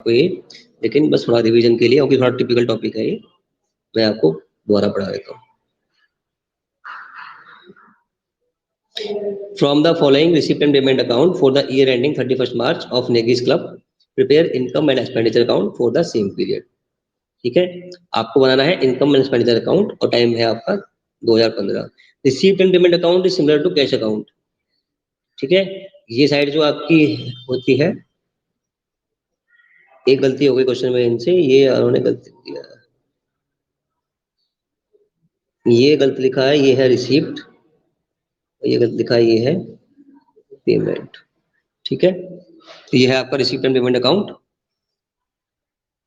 आपको ये, लेकिन बस थोड़ा रिवीजन के लिए, क्योंकि थोड़ा टिपिकल टॉपिक है ये, मैं आपको दोबारा पढ़ा देता हूँ। From the following receipt and payment account for the year ending 31st March of Negi's Club, prepare income and expenditure account for the same period. ठीक है, आपको बनाना है इनकम एंड एक्सपेंडिचर अकाउंट और टाइम है आपका 2015। Receipt and payment account is similar to cash account. ठीक है, ये साइड जो आपकी होती है, एक गलती हो गई क्वेश्चन में इनसे, ये उन्होंने गलती किया, ये गलत लिखा है, ये है रिसीप्ट, ये गलत लिखा है, ये है पेमेंट। ठीक है, तो ये है आपका रिसीप्ट एंड पेमेंट अकाउंट,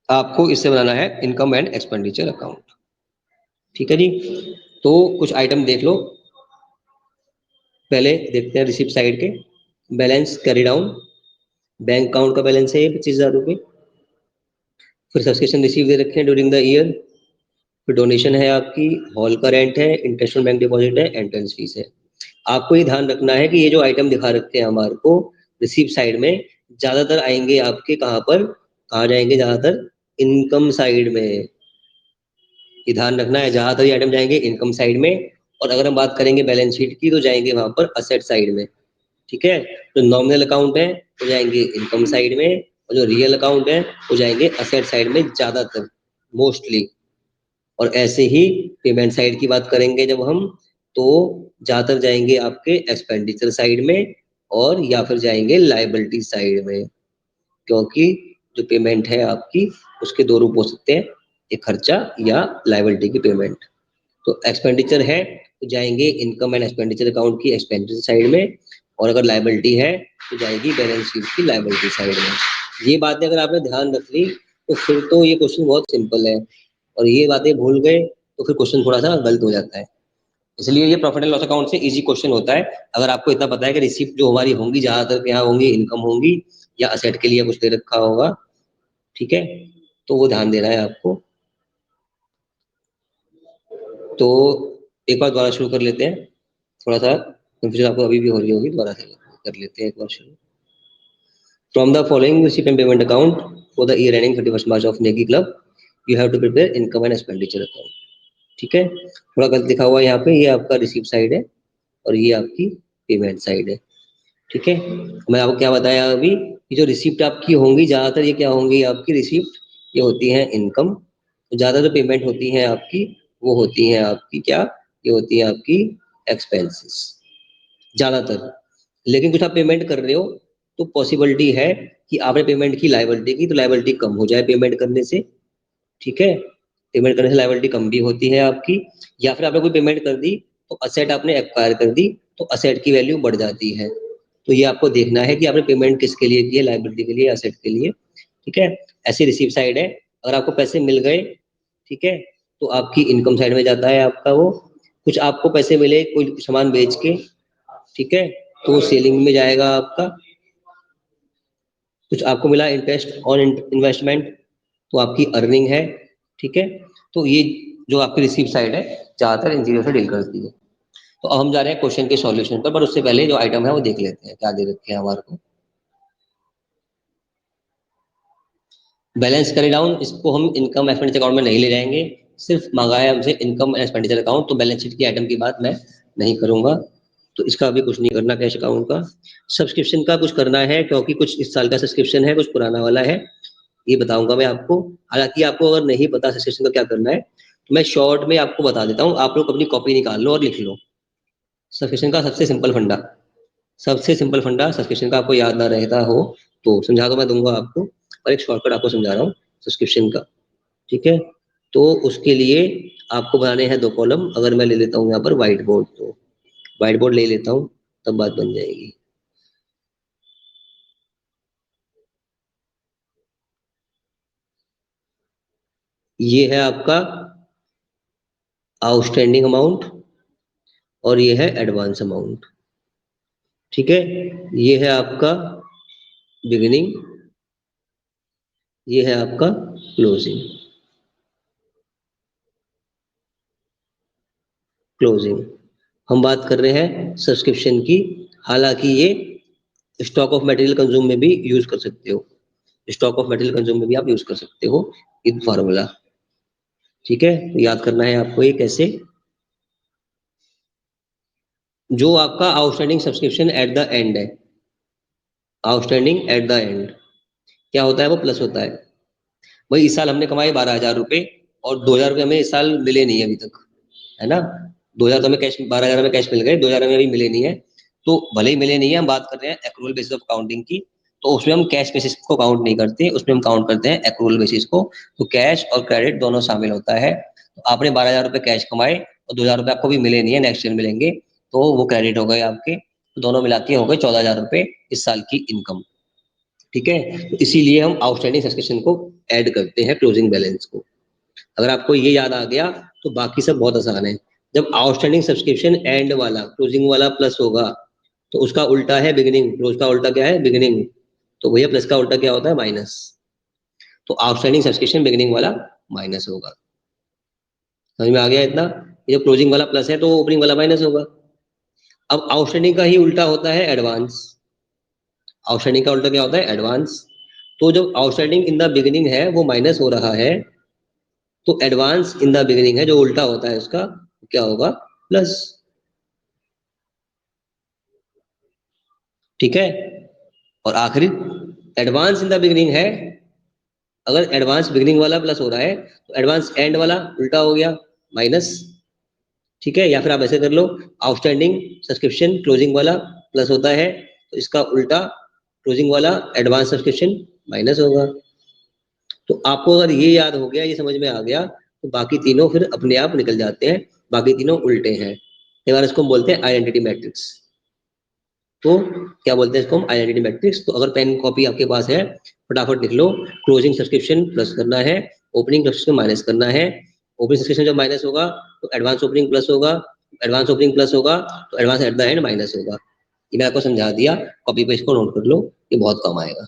आपको इससे बनाना है इनकम एंड एक्सपेंडिचर अकाउंट। ठीक है जी, तो कुछ आइटम देख लो। पहले देखते हैं रिसिप्ट साइड के balance carry down, bank account का बैलेंस है 25,000 रुपये। फिर सब्सक्रिप्शन रिसीव दे रखे हैं ड्यूरिंग द ईयर। फिर डोनेशन है आपकी, हॉल का रेंट है, इंटरेस्ट ऑन बैंक डिपॉजिट है, एंट्रेंस फीस है। आपको ये ध्यान रखना है कि ये जो आइटम दिखा रखे हैं हमारे को रिसिप्ट साइड में, ज्यादातर आएंगे आपके कहाँ पर, कहाँ जाएंगे ज्यादातर, इनकम साइड में। ये ध्यान रखना है, ज्यादातर ये आइटम जाएंगे इनकम साइड में, और अगर हम बात करेंगे बैलेंस शीट की तो जाएंगे वहां पर असेट साइड में। ठीक है, तो नॉमिनल अकाउंट है वो जाएंगे इनकम साइड में, और जो रियल अकाउंट है वो जाएंगे असेट साइड में ज्यादातर, मोस्टली। और ऐसे ही पेमेंट साइड की बात करेंगे जब हम, तो ज्यादातर जाएंगे आपके एक्सपेंडिचर साइड में, और या फिर जाएंगे लायबिलिटी साइड में। क्योंकि जो पेमेंट है आपकी, उसके दो रूप हो सकते हैं, एक खर्चा या लायबिलिटी की पेमेंट। तो एक्सपेंडिचर है तो जाएंगे इनकम एंड एक्सपेंडिचर अकाउंट की एक्सपेंडिचर साइड में, और अगर लायबिलिटी है तो जाएगी बैलेंस शीट की लायबिलिटी साइड में। ये बातें अगर आपने ध्यान रख ली तो फिर तो ये क्वेश्चन बहुत सिंपल है, और ये बातें भूल गए तो फिर क्वेश्चन थोड़ा सा गलत हो जाता है। इसलिए ये प्रॉफिट एंड लॉस अकाउंट से इजी क्वेश्चन होता है, अगर आपको इतना पता है कि रिसिप्ट जो हमारी होंगी ज्यादातर क्या होंगी, इनकम होंगी या असेट के लिए कुछ दे रखा होगा। ठीक है, तो वो ध्यान देना है आपको। तो एक बार दोबारा शुरू कर लेते हैं, थोड़ा सा कंफ्यूजन आपको अभी भी हो रही होगी, दोबारा से कर लेते हैं एक बार शुरू। From the following receipt and payment account for the year ending 31st March of Negi club, you have to prepare income and expenditure account. ठीक है, थोड़ा गलत लिखा हुआ है यहाँ पे, ये आपका रिसीप्ट साइड है और ये आपकी पेमेंट साइड है। ठीक है, मैं आपको क्या बताया अभी, कि जो रिसिप्ट आपकी होंगी ज्यादातर ये क्या होंगी आपकी रिसिप्ट, ये होती है इनकम। ज्यादा जो पेमेंट होती है आपकी वो होती है आपकी क्या, ये होती है आपकी एक्सपेंसेस ज्यादातर। लेकिन कुछ आप पेमेंट कर रहे हो तो पॉसिबिलिटी है कि आपने पेमेंट की लायबिलिटी की, तो लायबिलिटी कम हो जाए पेमेंट करने से। ठीक है, पेमेंट करने से लायबिलिटी कम भी होती है आपकी, या फिर आपने कोई पेमेंट कर दी तो असेट आपने एक्वायर कर दी तो असेट की वैल्यू बढ़ जाती है। तो ये आपको देखना है कि आपने पेमेंट किसके लिए की है, लायबिलिटी के लिए, असेट के लिए। ठीक है, ऐसी रिसीव साइड है, अगर आपको पैसे मिल गए, ठीक है, तो आपकी इनकम साइड में जाता है आपका वो। कुछ आपको पैसे मिले कोई सामान बेच के, ठीक है, तो सेलिंग में जाएगा आपका। कुछ आपको मिला इंटरेस्ट ऑन इन्वेस्टमेंट, तो आपकी अर्निंग है। ठीक है, तो ये जो आपकी रिसीव साइड है ज्यादातर इन चीजों से डील करती है। तो अब हम जा रहे हैं क्वेश्चन के सॉल्यूशन पर उससे पहले जो आइटम है वो देख लेते हैं क्या दे रखे हैं हमारे को। बैलेंस कैरी डाउन, इसको हम इनकम एक्सपेंडिचर अकाउंट में नहीं ले जाएंगे, सिर्फ मांगा है हमसे इनकम एक्सपेंडिचर अकाउंट, तो बैलेंस शीट की आइटम की बात मैं नहीं करूंगा, तो इसका अभी कुछ नहीं करना कैश अकाउंट का। सब्सक्रिप्शन का कुछ करना है, क्योंकि कुछ इस साल का सब्सक्रिप्शन है, कुछ पुराना वाला है, ये बताऊंगा मैं आपको। हालांकि आपको अगर नहीं पता सब्सक्रिप्शन का क्या करना है तो मैं शॉर्ट में आपको बता देता हूँ, आप लोग अपनी कॉपी निकाल लो और लिख लो। सब्सक्रिप्शन का सबसे सिंपल फंडा, सबसे सिंपल फंडा सब्सक्रिप्शन का आपको याद ना रहता हो तो समझा दो, मैं दूंगा आपको, और एक शॉर्टकट आपको समझा रहा हूँ सब्सक्रिप्शन का। ठीक है, तो उसके लिए आपको बनाने हैं दो कॉलम। अगर मैं ले लेता हूँ यहाँ पर व्हाइट बोर्ड, तो व्हाइट बोर्ड ले लेता हूँ, तब बात बन जाएगी। ये है आपका आउटस्टैंडिंग अमाउंट और ये है एडवांस अमाउंट। ठीक है, ये है आपका बिगिनिंग, ये है आपका क्लोजिंग। क्लोजिंग हम बात कर रहे हैं सब्सक्रिप्शन की, हालांकि ये स्टॉक ऑफ मटेरियल कंज्यूम में भी यूज कर सकते हो। स्टॉक ऑफ मटेरियल कंज्यूम में भी आप यूज कर सकते हो इन फॉर्मूला। ठीक है, तो याद करना है आपको ये कैसे। जो आपका outstanding subscription eight the and है, आउटस्टैंडिंग एट द एंड क्या होता है, वो प्लस होता है। भाई इस साल हमने कमाए 12,000 रुपए और 2,000 रुपये हमें इस साल मिले नहीं है अभी तक, है ना। 2,000 तो हमें कैश, 12,000 में कैश मिल गए, 2,000 हमें अभी मिले नहीं है। तो भले ही मिले नहीं है, हम बात कर रहे हैं एक्रूअल बेसिस ऑफ काउंटिंग की, तो उसमें हम कैश बेसिस को काउंट नहीं करते, उसमें हम काउंट करते हैं एक्रूअल बेसिस को। तो कैश और क्रेडिट दोनों शामिल होता है। तो आपने 12,000 रुपये कैश कमाए और 2,000 रुपये आपको भी मिले नहीं है, नेक्स्ट ईयर मिलेंगे, तो वो क्रेडिट हो गए आपके। तो दोनों मिला के हो गए 14,000 रुपये इस साल की इनकम। ठीक है, तो इसीलिए हम आउटस्टैंडिंग सब्सक्रिप्शन को ऐड करते हैं क्लोजिंग बैलेंस को। अगर आपको ये याद आ गया तो बाकी सब बहुत आसान है। जब आउटस्टैंडिंग सब्सक्रिप्शन एंड वाला क्लोजिंग वाला प्लस होगा तो उसका उल्टा है बिगिनिंग, क्लोज का उल्टा क्या है, बिगिनिंग। तो भैया प्लस का उल्टा क्या होता है, माइनस। तो आउटस्टैंडिंग सब्सक्रिप्शन बिगिनिंग वाला माइनस होगा। समझ में आ गया इतना। ये जो क्लोजिंग वाला प्लस है तो ओपनिंग वाला माइनस होगा। अब आउटस्टैंडिंग का ही उल्टा होता है एडवांस। आउटस्टैंडिंग का उल्टा क्या होता है, एडवांस। तो जब आउटस्टैंडिंग इन द बिगिनिंग है वो माइनस हो रहा है, तो एडवांस इन द बिगिनिंग है जो उल्टा होता है उसका, क्या होगा, प्लस। ठीक है, और आखिरी एडवांस इन द बिगिनिंग है, अगर एडवांस बिगिनिंग वाला प्लस हो रहा है तो एडवांस एंड वाला उल्टा हो गया, माइनस। ठीक है, या फिर आप ऐसे कर लो, आउटस्टैंडिंग सब्सक्रिप्शन क्लोजिंग वाला प्लस होता है तो इसका उल्टा क्लोजिंग वाला एडवांस सब्सक्रिप्शन माइनस होगा। तो आपको अगर ये याद हो गया, ये समझ में आ गया, तो बाकी तीनों फिर अपने आप निकल जाते हैं, बाकी तीनों उल्टे हैं। कई बार इसको हम बोलते हैं आइडेंटिटी मैट्रिक्स। तो क्या बोलते हैं इसको हम, आइडेंटिटी मैट्रिक्स। तो अगर पेन कॉपी आपके पास है फटाफट लिख लो, क्लोजिंग सब्सक्रिप्शन प्लस करना है, ओपनिंग सब्सक्रिप्शन माइनस करना है। ओपनिंग सब्सक्रिप्शन जब माइनस होगा तो एडवांस ओपनिंग प्लस होगा, एडवांस ओपनिंग प्लस होगा तो advance at the and minus होगा। ये मैं आपको समझा दिया, कॉपी पे इसको नोट कर लो, ये बहुत कम आएगा।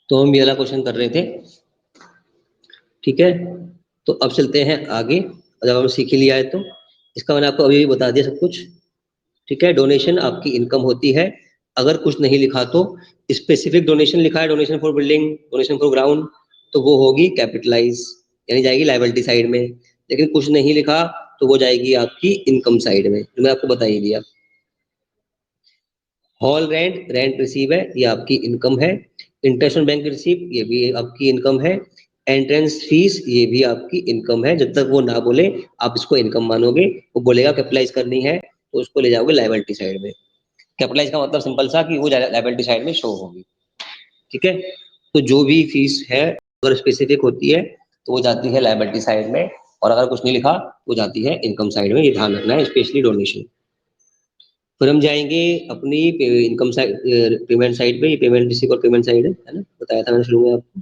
तो हम ये वाला क्वेश्चन कर रहे थे। ठीक है, तो अब चलते हैं आगे। जब हम सीख ही लिया है तो इसका मैंने आपको अभी भी बता दिया सब कुछ। ठीक है, डोनेशन आपकी इनकम होती है। अगर कुछ नहीं लिखा तो स्पेसिफिक डोनेशन लिखा है, donation for building, donation for ground, तो वो होगी कैपिटलाइज, यानी जाएगी लाइबिलिटी साइड में। लेकिन कुछ नहीं लिखा तो वो जाएगी आपकी इनकम साइड में, जो मैं आपको बता ही दिया। हॉल रेंट, रेंट रिसीव है, ये आपकी इनकम है। इंटरेस्ट ऑन बैंक रिसीव, ये भी आपकी इनकम है। एंट्रेंस फीस, ये भी आपकी इनकम है। जब तक वो ना बोले आप इसको इनकम मानोगे, वो बोलेगा कैपिटलाइज करनी है तो उसको ले जाओगे लाइबिलिटी साइड में। कैपिटलाइज का मतलब सिंपल सा कि वो लाइबिलिटी साइड में शो होगी। ठीक है, तो जो भी फीस है अगर स्पेसिफिक होती है तो वो जाती है लाइबिलिटी साइड में, और अगर कुछ नहीं लिखा वो जाती है इनकम साइड में। ये ध्यान रखना है, स्पेशली डोनेशन। फिर हम जाएंगे अपनी इनकम साइड, पेमेंट साइड पे। ये पेमेंट रिसीव और पेमेंट साइड है ना, बताया था मैंने शुरू में आपको।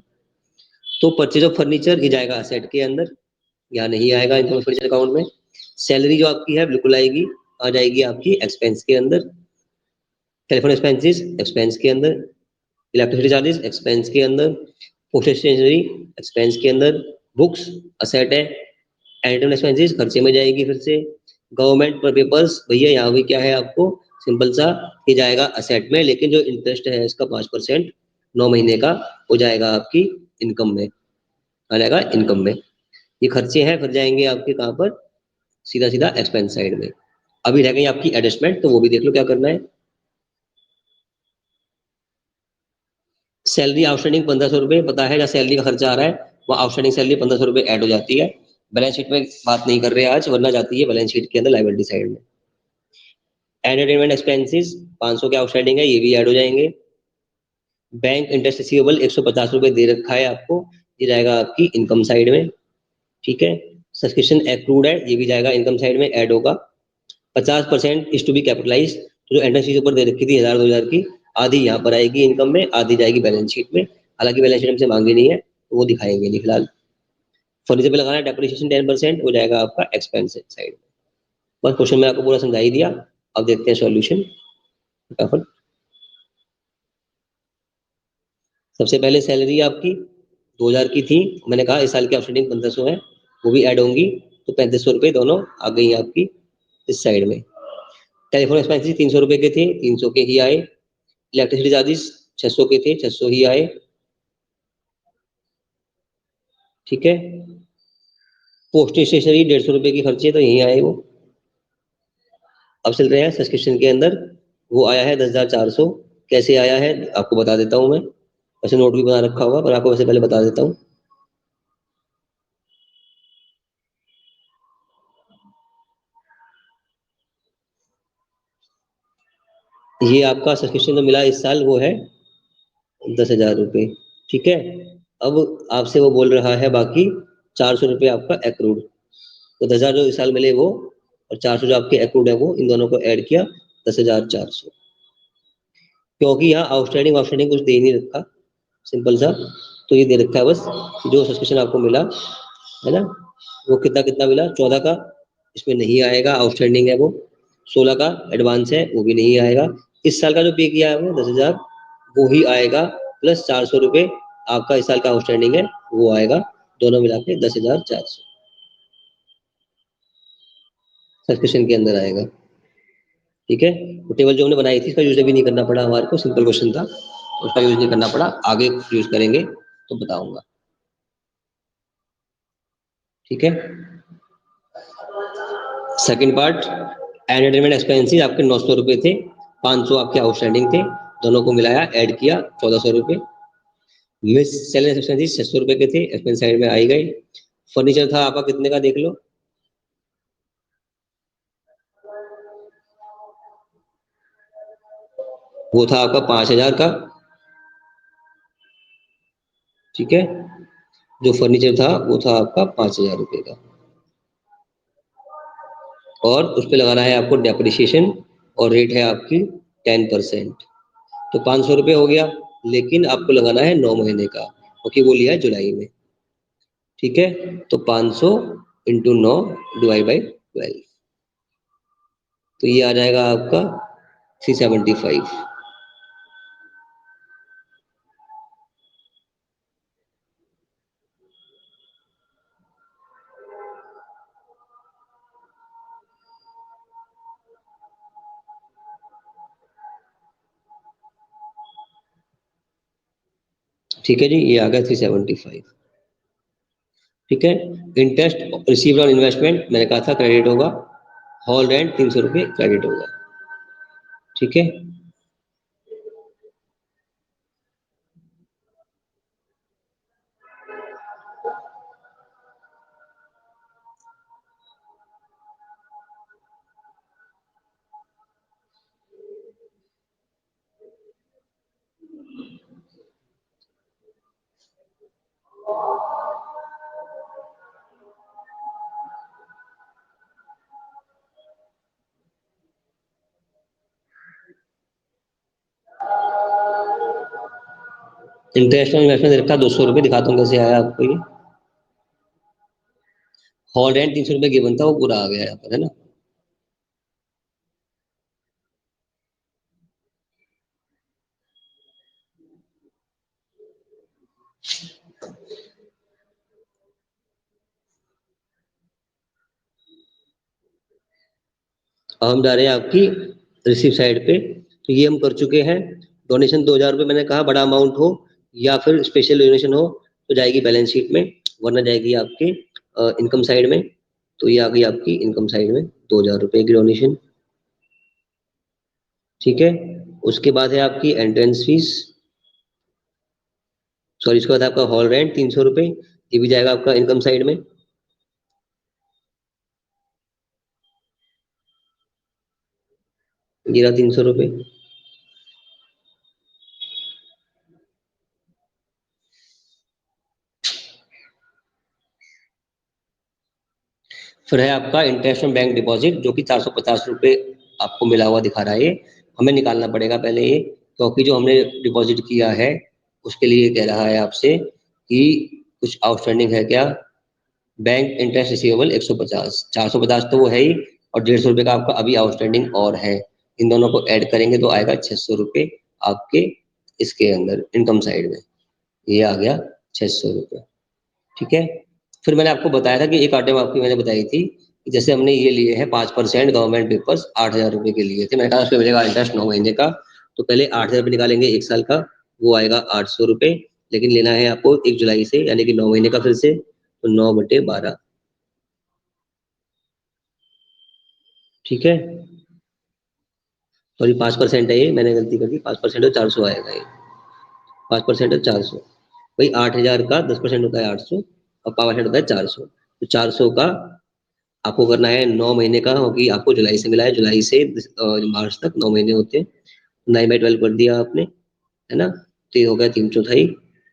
तो परचेज ऑफ फर्नीचर ये जाएगा असेट के अंदर, या नहीं आएगा इनकम फर्नीचर अकाउंट में। सैलरी जो आपकी है बिल्कुल आएगी, आ जाएगी आपकी एक्सपेंस के अंदर। टेलीफोन एक्सपेंसेस एक्सपेंस के अंदर। इलेक्ट्रिसिटी चार्जेस एक्सपेंस के अंदर। पोस्टेज स्टेशनरी एक्सपेंस के अंदर। बुक्स असेट है, एंटरटेनमेंट एक्सपेंसेस खर्चे में जाएगी फिर से। गवर्नमेंट पर पेपर्स भैया यहाँ भी क्या है आपको सिंपल सा ये जाएगा असेट में, लेकिन जो इंटरेस्ट है इसका 5% 9 महीने का हो जाएगा आपकी इनकम में, आ जाएगा इनकम में। ये खर्चे हैं फिर जाएंगे आपके कहाँ पर, सीधा सीधा एक्सपेंस साइड में। अभी रह गई आपकी एडजस्टमेंट, तो वो भी देख लो क्या करना है। सैलरी आउटस्टैंडिंग 1500 रुपये, पता है जहाँ सैलरी का खर्चा आ रहा है वहाँ आउटस्टैंडिंग सैलरी 1500 रुपये ऐड हो जाती है। बैलेंस शीट में बात नहीं कर रहे आज, वरना जाती है बैलेंस शीट के अंदर लाइबिलिटी साइड में। एंटरटेनमेंट एक्सपेंसेस 500 के आउटस्टैंडिंग है, ये भी ऐड हो जाएंगे। बैंक इंटरेस्ट रिसीवेबल 150 रुपये दे रखा है आपको, ये जाएगा आपकी इनकम साइड में। ठीक है, सब्सक्रिप्शन एक्रूड है, ये भी जाएगा इनकम साइड में ऐड होगा। 50% इज टू बी कैपिटलाइज, जो एंट्रेंस फीस ऊपर दे रखी थी 1000 2000 की, आधी यहाँ पर आएगी इनकम में, आधी जाएगी बैलेंस शीट में। हालांकि बैलेंस शीट हमसे मांगी नहीं है तो वो दिखाएंगे नहीं फिलहाल। फर्नीचर पे लगाना है डेप्रिसिएशन 10%, हो जाएगा आपका एक्सपेंस साइड में। बस क्वेश्चन में आपको पूरा समझा ही दिया। अब देखते हैं सॉल्यूशन फटाफट। सबसे पहले सैलरी आपकी 2000 की थी, मैंने कहा इस साल की आउटस्टैंडिंग 1500 है, वो भी ऐड होंगी, तो 3500 रुपये दोनों आ गई आपकी इस साइड में। टेलीफोन एक्सपेंसिस 300 रुपये के थे, 300 के ही आए। इलेक्ट्रिसिटी चार्जेस 600 के थे, 600 ही आए। ठीक है, पोस्ट स्टेशनरी 150 रुपये की खर्चे, तो यही आए वो। अब चल रहे हैं सब्सक्रिप्शन के अंदर, वो आया है 10,400। कैसे आया है आपको बता देता हूँ मैं, वैसे नोट भी बना रखा होगा पर आपको वैसे पहले बता देता हूँ। ये आपका सब्सक्रिप्शन जो मिला इस साल वो है 10,000 रुपये। ठीक है, अब आपसे वो बोल रहा है बाकी 400 रुपये आपका एक्रूड, तो 10,000 जो इस साल मिले वो, और 400 जो आपके एक्रूड है वो, इन दोनों को ऐड किया 10,400। क्योंकि यहाँ आउटस्टैंडिंग आउटस्टैंडिंग कुछ दे ही नहीं रखा सिंपल सा, तो ये दे रखा है बस जो सब्सक्रिप्शन आपको मिला है ना, वो कितना कितना मिला 14 का, इसमें नहीं आएगा, आउटस्टैंडिंग है वो। 16 का एडवांस है, वो भी नहीं आएगा। इस साल का जो पे किया है वो 10,000, वो ही आएगा, प्लस 400 रुपये आपका इस साल का आउटस्टैंडिंग है वो आएगा, दोनों मिला के 10,400 सब्सक्रिप्शन के अंदर आएगा। ठीक है, वो टेबल जो हमने बनाई थी इसका यूज भी नहीं करना पड़ा हमारे को, सिंपल क्वेश्चन था, उसका यूज नहीं करना पड़ा, आगे यूज करेंगे तो बताऊंगा। ठीक है, सेकंड पार्ट, एंटरटेनमेंट एक्सपेंसेस आपके 900 रुपये थे, 500 आपके आउटस्टैंडिंग थे, दोनों को मिलाया ऐड किया 1400 रुपये। मिस सेलेंस एक्सपेंसेस 600 रुपये के थे, एक्सपेंस साइड में आई गई। फर्नीचर था आपका कितने का देख लो, वो था आपका 5,000 का। ठीक है, जो फर्नीचर था वो था आपका 5,000 रुपये का, और उस पर लगाना है आपको डेप्रिसिएशन, और रेट है आपकी 10%, तो 500 रुपये हो गया, लेकिन आपको लगाना है 9 महीने का, क्योंकि वो लिया है जुलाई में। ठीक है, तो 500 इंटू 9 डिवाइड बाई 12, तो ये आ जाएगा आपका 375। ठीक है जी, ये आ गया 375। ठीक है, इंटरेस्ट रिसीव्ड ऑन इन्वेस्टमेंट मैंने कहा था क्रेडिट होगा, हॉल रेंट 300 रुपये क्रेडिट होगा। ठीक है, इंटरेस्ट ऑन इन्वेस्टमेंट रखा 200 रुपये, दिखाता हूँ कैसे आया आपको ये। हॉल रेंट 300 रुपये गिवन था, वो पूरा आ गया यहाँ पर है ना। अब हम जा रहे हैं आपकी रिसीव साइड पे। तो ये हम कर चुके हैं। डोनेशन 2000 रुपये मैंने कहा, बड़ा अमाउंट हो या फिर स्पेशल डोनेशन हो तो जाएगी बैलेंस शीट में, वरना जाएगी आपके इनकम साइड में। तो ये आ गई आपकी इनकम साइड में 2000 रुपये की डोनेशन। ठीक है, उसके बाद है आपकी एंट्रेंस फीस, सॉरी इसके बाद आपका हॉल रेंट 300 रुपये, ये भी जाएगा आपका इनकम साइड में। ये रहा 300 रुपये। फिर है आपका इंटरेस्ट ऑन बैंक डिपॉजिट, जो कि 450 रुपये आपको मिला हुआ दिखा रहा है। ये हमें निकालना पड़ेगा पहले ये, क्योंकि जो हमने डिपॉजिट किया है उसके लिए कह रहा है आपसे कि कुछ आउटस्टैंडिंग है क्या। बैंक इंटरेस्ट रिसीवेबल 150, 450 तो वो है ही, और 150 रुपये का आपका अभी आउटस्टैंडिंग और है। इन दोनों को ऐड करेंगे तो आएगा 600 रुपये आपके इसके अंदर इनकम साइड में। ये आ गया 600 रुपये। ठीक है, फिर मैंने आपको बताया था कि एक आइटम आपकी मैंने बताई थी कि जैसे हमने ये लिए हैं 5% गवर्नमेंट पेपर्स, 8000 रुपये के लिए थे। मैंने कहा उसमें मिलेगा इंटरेस्ट 9 महीने का। तो पहले 8000 रुपये निकालेंगे एक साल का, वो आएगा 800 रुपये। लेकिन लेना है आपको 1 जुलाई से, यानी कि 9 महीने का फिर से, तो 9/12। ठीक है, सॉरी 5% है, ये मैंने गलती कर दी, 5% तो 400 आएगा ये। 5% है 400। भाई 8000 का 10% होता है 800, और 5% होता है 400। तो 400 का आपको करना है 9 महीने का, क्योंकि आपको जुलाई से मिला है, जुलाई से मार्च तक 9 महीने होते हैं। 9/12 कर दिया आपने, है ना। तो ये हो गया 3/4।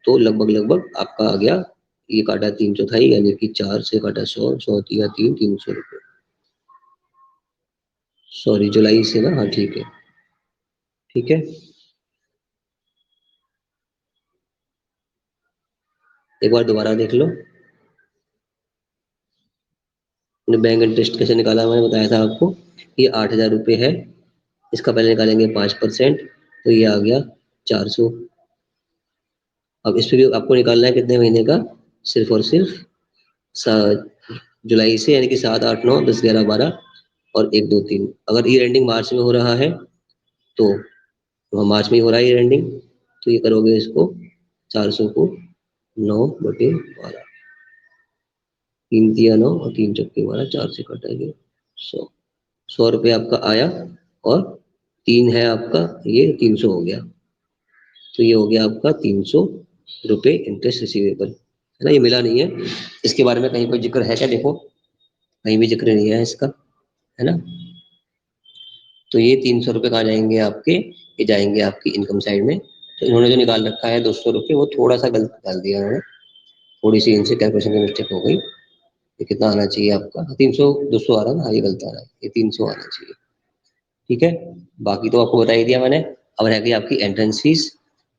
तो लगभग लगभग आपका आ गया, ये काटा 3/4, यानी कि 4 से काटा 100, 100 या 300 रुपये। सॉरी जुलाई से ना, हाँ ठीक है। ठीक है, एक बार दोबारा देख लो। मैंने बैंक इंटरेस्ट कैसे निकाला मैंने बताया था आपको। ये 8000 रुपये है, इसका पहले निकालेंगे 5%, तो ये आ गया 400। अब इस पे भी आपको निकालना है कितने महीने का, सिर्फ और सिर्फ जुलाई से, यानी कि 7, 8, 9, 10, 11, 12 और 1, 2, 3। अगर ईयर एंडिंग मार्च में हो रहा है तो मार्च में ही हो रहा है ईयर एंडिंग, तो ये करोगे इसको 400 को 9/12, 3 तिया 9 और 3 चौके 12, 4 से कटेंगे 100। 100 रुपये आपका आया, और 3 है आपका, ये 300 हो गया। तो ये हो गया आपका 300 रुपये इंटरेस्ट रिसीवेबल, है ना। ये मिला नहीं है, इसके बारे में कहीं कोई जिक्र है क्या, देखो कहीं भी जिक्र नहीं है इसका, है ना। तो ये 300 रुपये कहाँ जाएंगे आपके, ये जाएंगे आपकी इनकम साइड में। तो इन्होंने जो निकाल रखा है 200 रुपये, वो थोड़ा सा गलत निकाल दिया उन्होंने, थोड़ी सी इनसे कैलकुलेशन में मिस्टेक हो गई। ये कितना आना चाहिए आपका, 300, 200 आ रहा है ना, हाँ ये गलत आ रहा है, ये 300 आना चाहिए। ठीक है, बाकी तो आपको बता ही दिया मैंने। अब रह गई आपकी एंट्रेंस फीस,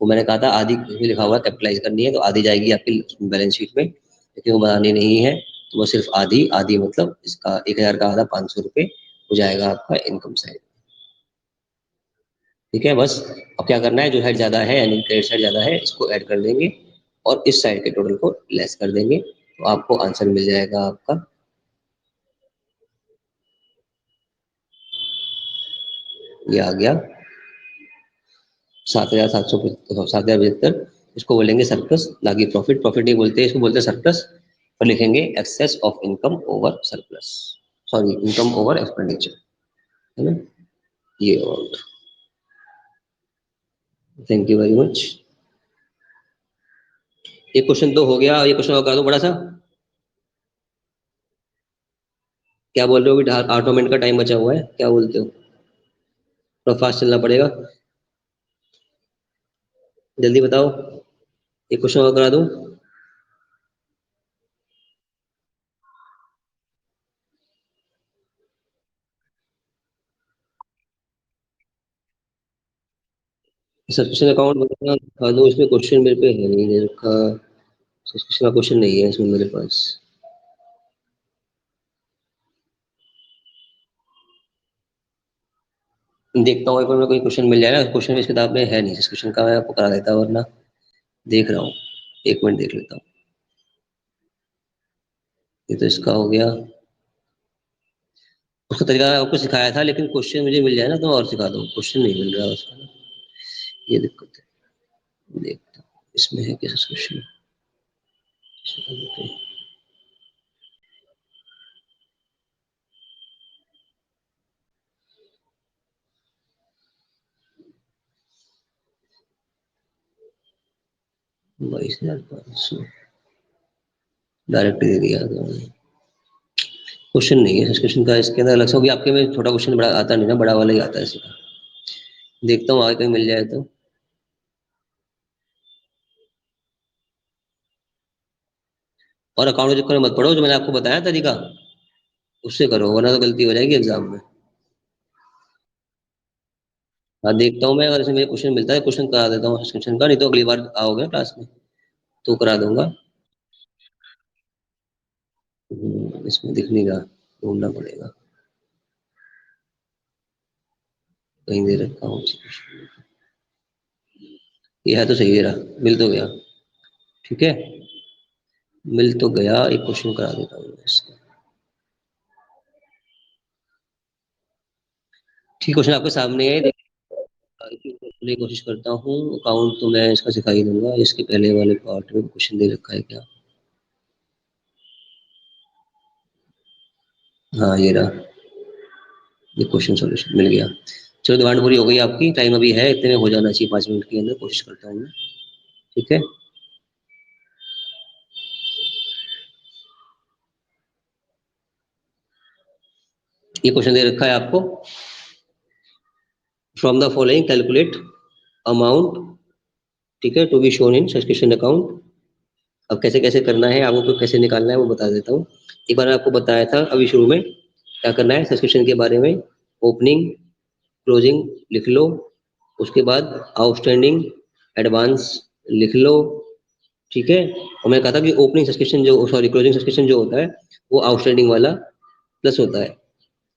वो मैंने कहा था आधी, इसमें लिखा हुआ कैपिटलाइज करनी है तो आधी जाएगी आपकी बैलेंस शीट में, लेकिन वो बनानी नहीं है। तो वो सिर्फ आधी आधी, मतलब इसका 1000 का आधा 500 रुपये हो जाएगा आपका इनकम साइड। ठीक है, बस अब क्या करना है, जो साइड ज़्यादा है यानी क्रेडिट साइड ज़्यादा है, इसको ऐड कर देंगे और इस साइड के टोटल को लेस कर देंगे, तो आपको आंसर मिल जाएगा आपका। ये आ गया 7,700, 7,075। इसको बोलेंगे सरप्लस, ना कि प्रॉफिट। प्रॉफिट नहीं बोलते, इसको बोलते हैं सरप्लस। और लिखेंगे excess of income over surplus, sorry income over expenditure, है ना। ये amount. Thank you very much. एक क्वेश्चन तो हो गया, ये क्वेश्चन और कर दो बड़ा सा। क्या बोल रहे हो, अभी 8 मिनट का टाइम बचा हुआ है, क्या बोलते हो, थोड़ा फास्ट चलना पड़ेगा, जल्दी बताओ। एक क्वेश्चन और करा दूं। सब्सक्रिप्शन अकाउंट बताना दिखा दो, इसमें क्वेश्चन मेरे पे है नहीं दे रखा। सब्सक्रिप्शन का क्वेश्चन नहीं है इसमें मेरे पास। देखता हूँ एक बार मेरे को क्वेश्चन मिल जाएगा, क्वेश्चन इस किताब में है नहीं, इस क्वेश्चन का मैं आपको करा देता हूँ, वरना देख रहा हूँ। 1 मिनट देख लेता हूँ। ये तो इसका हो गया। उसका तरीका आपको सिखाया था, लेकिन क्वेश्चन मुझे मिल जाए ना तो मैं और सिखा दूँ, क्वेश्चन नहीं मिल रहा उसका ना, ये दिक्कत है। देखता हूँ इसमें है कैसे क्वेश्चन। बाईस हजार पाँच सौ डायरेक्ट दे दिया था। क्वेश्चन नहीं है क्वेश्चन का इसके अंदर अलग से होगी, आपके में छोटा क्वेश्चन बड़ा आता नहीं ना, बड़ा वाला ही आता है इसका। देखता हूँ आगे कहीं मिल जाए तो। और अकाउंट के चक्कर में मत पड़ो, जो मैंने आपको बताया तरीका उससे करो, वरना तो गलती हो जाएगी एग्जाम में। हाँ देखता हूँ मैं, अगर इसमें क्वेश्चन मिलता है क्वेश्चन करा देता हूँ क्वेश्चन का, नहीं तो अगली बार आओगे क्लास में तो करा दूंगा। इसमें दिखने का ढूंढना पड़ेगा, कहीं दे रखा हूँ। ये है तो सही दे रहा, मिल तो गया। ठीक है, मिल तो गया, एक क्वेश्चन करा देता हूँ मैं इसका। ठीक, क्वेश्चन आपके सामने है, करने की कोशिश करता हूँ। अकाउंट तो मैं इसका सिखा ही दूंगा, इसके पहले वाले पार्ट में क्वेश्चन दे रखा है क्या। हाँ ये रहा, ये क्वेश्चन सॉल्यूशन मिल गया। चलो डिमांड पूरी हो गई आपकी, टाइम अभी है, इतने में हो जाना चाहिए 5 मिनट के अंदर, कोशिश करता हूँ मैं। ठीक है, ये क्वेश्चन दे रखा है आपको, from the following calculate amount, ठीक है, to be shown in subscription account. अब कैसे कैसे करना है आपको, कैसे निकालना है वो बता देता हूँ। एक बार आपको बताया था अभी शुरू में, क्या करना है सब्सक्रिप्शन के बारे में, ओपनिंग क्लोजिंग लिख लो, उसके बाद आउटस्टैंडिंग एडवांस लिख लो। ठीक है, और मैंने कहा था कि ओपनिंग सब्सक्रिप्शन जो, सॉरी क्लोजिंग सब्सक्रिप्शन जो होता है वो आउटस्टैंडिंग वाला प्लस होता है।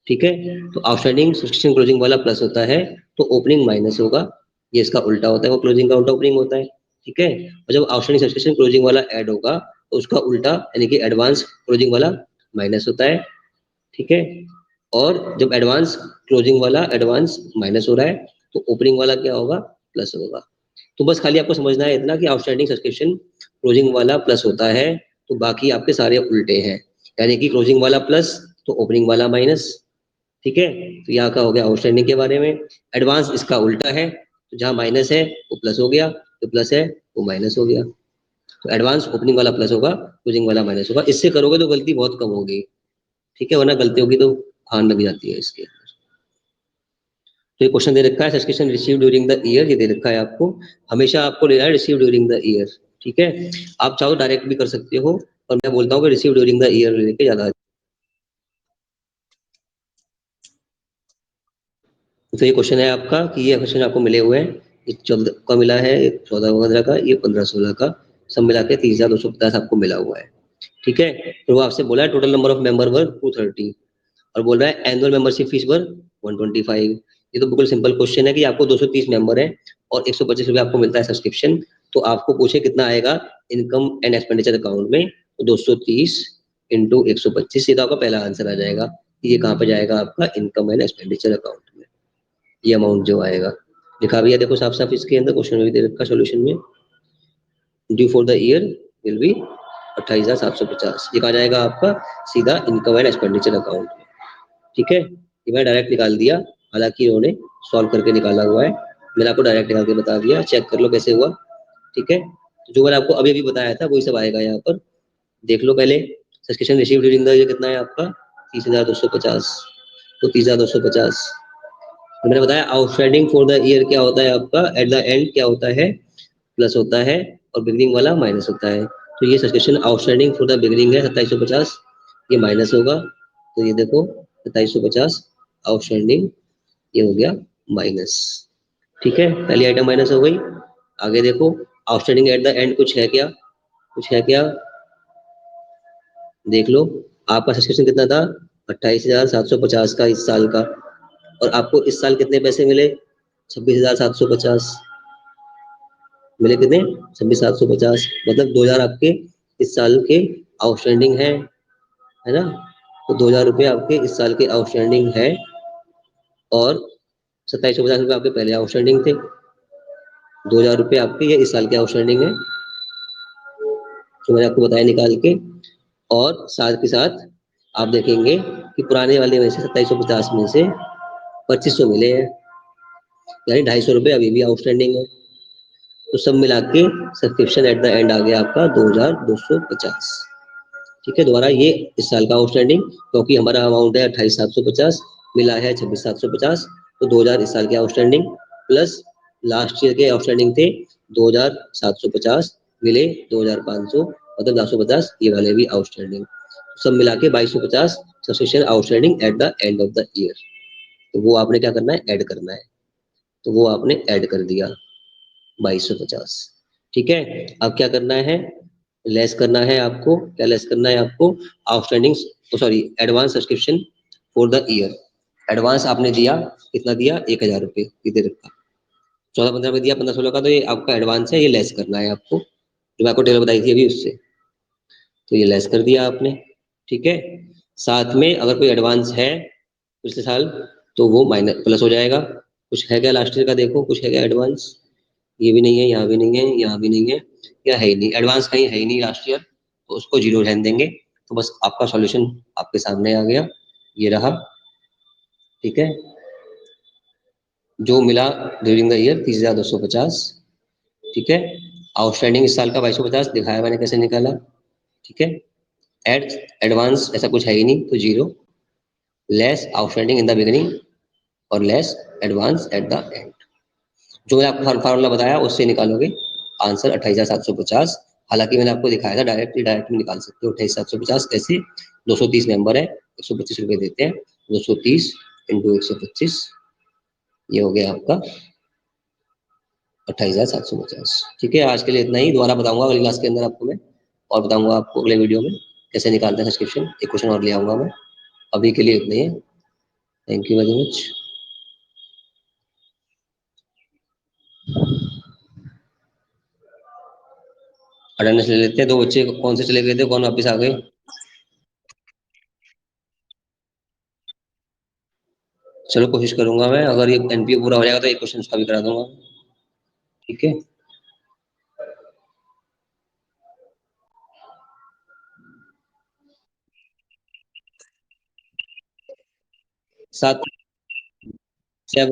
ठीक है, तो आउटस्टैंडिंग सब्सक्रिप्शन क्लोजिंग वाला प्लस होता है, तो ओपनिंग माइनस होगा, ये इसका उल्टा होता है, वो क्लोजिंग का उल्टा ओपनिंग होता है। ठीक है, और जब आउटस्टैंडिंग सब्सक्रिप्शन क्लोजिंग वाला ऐड होगा तो उसका उल्टा यानी कि एडवांस क्लोजिंग वाला माइनस होता है। ठीक है, और जब एडवांस क्लोजिंग वाला एडवांस माइनस हो रहा है तो ओपनिंग वाला क्या होगा, प्लस होगा। तो बस खाली आपको समझना है इतना कि आउटस्टैंडिंग सब्सक्रिप्शन क्लोजिंग वाला प्लस होता है, तो बाकी आपके सारे उल्टे हैं, यानी कि क्लोजिंग वाला प्लस तो ओपनिंग वाला माइनस। ठीक है, तो यहाँ का हो गया आउटस्टैंडिंग के बारे में। एडवांस इसका उल्टा है, तो जहाँ माइनस है वो प्लस हो गया, जो प्लस है वो माइनस हो गया। तो एडवांस ओपनिंग वाला प्लस होगा, क्लोजिंग वाला माइनस होगा। इससे करोगे तो गलती बहुत कम होगी। ठीक है, वरना गलती होगी तो खान लग जाती है इसके। तो ये क्वेश्चन दे रखा है subscription receive during the year, ये दे रखा है आपको, हमेशा आपको लेना है रिसीव ड्यूरिंग द ईयर। ठीक है, आप चाहो डायरेक्ट भी कर सकते हो, और मैं बोलता हूँ कि रिसीव ड्यूरिंग द ईयर लेके ज्यादा। तो ये क्वेश्चन है आपका कि ये क्वेश्चन आपको मिले हुए हैं, एक 14 का मिला है, एक 14 15 का, ये 15 16 का, सब मिला के 30,250 आपको मिला हुआ है। ठीक है, तो वो आपसे बोला है टोटल नंबर ऑफ मेंबर वर 230, और बोल रहा है एनुअल मेंबरशिप फीस वर 125। ये तो बिल्कुल सिंपल क्वेश्चन है कि आपको 230 मेंबर है और 125 रुपये आपको मिलता है सब्सक्रिप्शन, तो आपको पूछे कितना आएगा इनकम एंड एक्सपेंडिचर अकाउंट में, तो 230 इंटू 125, ये तो आपका पहला आंसर आ जाएगा। ये कहाँ पे जाएगा आपका इनकम एंड एक्सपेंडिचर अकाउंट में, ये अमाउंट जो आएगा लिखा भी है, देखो साफ साफ इसके अंदर क्वेश्चन में भी दे रखा सोल्यूशन में, due for the year will be 28,750, ये कहा जाएगा आपका सीधा इनकम एंड एक्सपेंडिचर अकाउंट में। ठीक है, ये मैंने डायरेक्ट निकाल दिया, हालांकि उन्होंने सॉल्व करके निकाला हुआ है, मैंने आपको डायरेक्ट निकाल के बता दिया, चेक कर लो कैसे हुआ। ठीक है, तो जो मैंने आपको अभी अभी बताया था वही सब आएगा यहाँ पर, देख लो पहले। Subscription receive during the year कितना है आपका, 30,250, तो 30,250। मैंने बताया आउटस्टैंडिंग फॉर द ईयर क्या होता है आपका, एट द एंड क्या होता है, प्लस होता है, और बिगनिंग वाला माइनस होता है। तो ये subscription outstanding for the beginning है 2750, ये माइनस होगा, तो ये देखो 2750 आउटस्टैंडिंग, ये हो गया माइनस। ठीक है, पहली आइटम माइनस हो गई। आगे देखो आउटस्टैंडिंग एट द एंड कुछ है क्या, कुछ है क्या, देख लो। आपका सब्सक्रिप्शन कितना था, 28,750 का इस साल का, और आपको इस साल कितने पैसे मिले, 26,750 मिले, कितने 26,750, मतलब 2,000 आपके इस साल के आउटस्टैंडिंग है ना। तो 2000 रुपये आपके इस साल के आउटस्टैंडिंग है और 2750 रुपये आपके पहले आउटस्टैंडिंग थे। 2000 रुपये आपके ये इस साल के आउटस्टैंडिंग है जो मैंने आपको बताया निकाल के। और साथ के साथ आप देखेंगे कि पुराने वाले में से 2750 में से 2500 मिले हैं, यानी 250 रुपये अभी भी आउटस्टैंडिंग है। तो सब मिला के सब्सक्रिप्शन एट द एंड आ गया आपका 2250। ठीक है, दोबारा ये इस साल का आउटस्टैंडिंग, क्योंकि हमारा अमाउंट है 28750, मिला है 26750, तो 2000 इस साल के आउटस्टैंडिंग प्लस लास्ट ईयर के आउटस्टैंडिंग थे 2750, मिले 2500, मतलब 750 ये वाले भी आउटस्टैंडिंग, सब मिला के 2250 subscription outstanding at the end of the year. तो वो आपने क्या करना है, ऐड करना है। तो वो आपने ऐड कर दिया 2250। ठीक है, अब क्या करना है, लेस करना है आपको, क्या लेस करना है आपको, outstanding, sorry advance subscription for the year. Advance आपने दिया, कितना दिया, 1000 रुपये, कितने रखा, 14-15 में दिया, 15-16 का, तो ये आपका एडवांस है, ये लेस करना है आपको, जो मैं आपको टेबल बताई थी अभी उससे। तो ये लेस कर दिया आपने। ठीक है, साथ में अगर कोई एडवांस है पिछले साल तो वो माइनस प्लस हो जाएगा। कुछ है क्या लास्ट ईयर का, देखो कुछ है क्या एडवांस, ये भी नहीं है, यहाँ भी नहीं है, यहाँ भी नहीं है, या है ही नहीं, एडवांस कहीं है ही नहीं लास्ट ईयर, तो उसको जीरो रहने देंगे। तो बस आपका सॉल्यूशन आपके सामने आ गया, ये रहा। ठीक है, जो मिला ड्यूरिंग द ईयर 30,250। ठीक है, आउटस्टैंडिंग इस साल का 2250 दिखाया मैंने कैसे निकाला। ठीक है, एड एडवांस ऐसा कुछ है ही नहीं, तो zero, less outstanding in the beginning और less advance at the end. जो मैंने आपको फार्मूला बताया उससे निकालोगे आंसर 28,750। हालांकि मैंने आपको दिखाया था डायरेक्ट भी निकाल सकते हो 28,750 कैसे, 230 मेंबर है, 125 रुपये देते हैं, 230 इंटू 125, ये हो गया आपका 28,750। ठीक है, आज के लिए इतना ही, दोबारा बताऊंगा अगली क्लास के अंदर आपको मैं, और बताऊंगा आपको अगले वीडियो में कैसे निकालते हैं सब्सक्रिप्शन, एक क्वेश्चन और ले आऊंगा मैं। अभी के लिए इतना ही है, thank you very much. Attendance ले लेते हैं, दो बच्चे कौन से चले गए थे, कौन वापस आ गए। चलो कोशिश करूंगा मैं, अगर ये एनपीओ पूरा हो जाएगा तो एक क्वेश्चन उसका भी करा दूंगा। ठीक है, सात 7